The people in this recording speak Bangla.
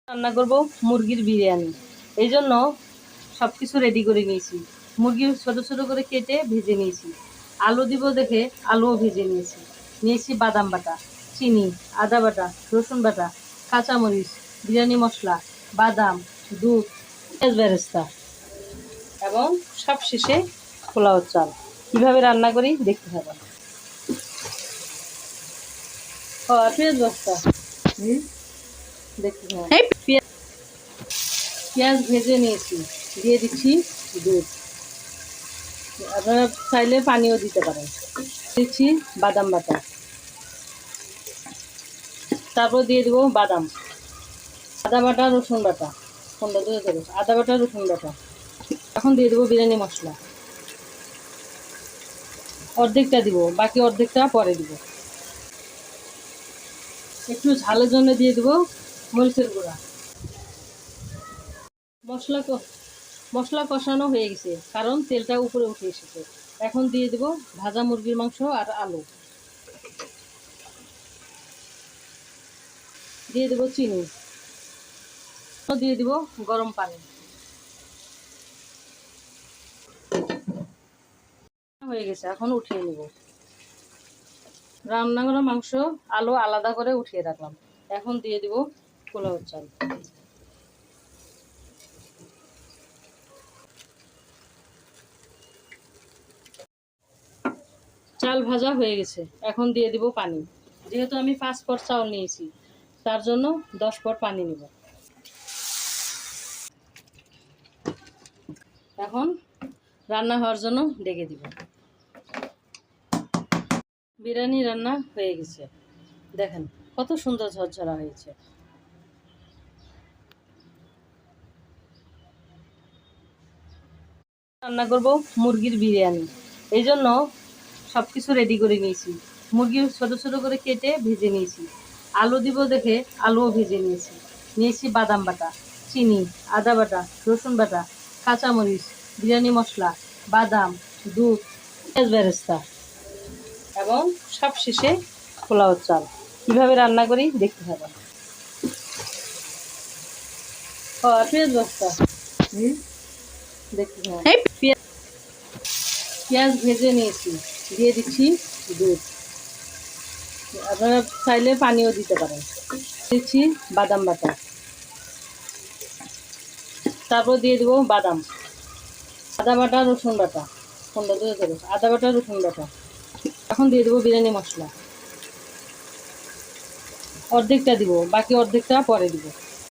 রান্না করব মুরগির বিরিয়ানি। এই জন্য সব কিছু রেডি করে নিয়েছি। মুরগি ছোট ছোট করে কেটে ভেজে নিয়েছি। আলু দিব দেখে আলুও ভেজে নিয়েছি। নিয়েছি বাদাম বাটা, চিনি, আদা বাটা, রসুন বাটা, কাঁচামরিচ, বিরিয়ানি মশলা, বাদাম, দুধ, পেঁয়াজ বেরেস্তা এবং সবশেষে পোলাও চাল। কীভাবে রান্না করি দেখতে হবে। পেঁয়াজ বেরেস্তা দেখতে হবে। পেঁয়াজ ভেজে নিয়েছি, দিয়ে দিচ্ছি দুধ। আপনারা চাইলে পানিও দিতে পারেন। দিচ্ছি বাদাম বাটা, তারপর দিয়ে দেবো বাদাম, আদা বাটা, রসুন বাটা, আদা বাটা, রসুন বাটা। এখন দিয়ে দেবো বিরিয়ানি মশলা। অর্ধেকটা দিব, বাকি অর্ধেকটা পরে দিব। একটু ঝালের জন্য দিয়ে দেবো মরিচের গুঁড়া। মশলা কষানো হয়ে গেছে, কারণ তেলটা উপরে উঠে এসেছে। এখন দিয়ে দেবো ভাজা মুরগির মাংস আর আলু। দিয়ে দেবো চিনি, দিয়ে দিব গরম পানি। হয়ে গেছে, এখন উঠিয়ে নেব। রান্না করা মাংস আলু আলাদা করে উঠিয়ে রাখলাম। এখন দিয়ে দিব পোলাও চাল। চাল ভাজা হয়ে গেছে, এখন দিয়ে দিব পানি। যেহেতু আমি 5 পট চাউল নিয়েছি, তার জন্য 10 পট পানি নেব। এখন রান্না হওয়ার জন্য ডেকে দিব। বিরিয়ানি রান্না হয়ে গেছে, দেখেন কত সুন্দর ঝরঝরা হয়েছে। রান্না করব মুরগির বিরিয়ানি। এই জন্য সব কিছু রেডি করে নিয়েছি। মুরগি ছোট ছোট করে কেটে ভেজে নিয়েছি। আলু দিব দেখে আলুও ভেজে নিয়েছি। নিয়েছি বাদাম বাটা, চিনি, আদা বাটা, রসুন বাটা, কাঁচামরিচ, বিরিয়ানি মশলা, বাদাম, দুধ, পেঁয়াজ বেরেস্তা এবং সবশেষে পোলাও চাল। কীভাবে রান্না করি দেখতে হবে। পেঁয়াজ বেরেস্তা দেখতে হবে। পেঁয়াজ ভেজে নিয়েছি, দিয়ে দিচ্ছি দুধ। আপনারা চাইলে পানিও দিতে পারেন। দিচ্ছি বাদাম বাটা, তারপর দিয়ে দেবো বাদাম, আদা বাটা, রসুন বাটা, আদা বাটা, রসুন বাটা। এখন দিয়ে দেবো বিরিয়ানি মশলা। অর্ধেকটা দিব, বাকি অর্ধেকটা পরে দিব।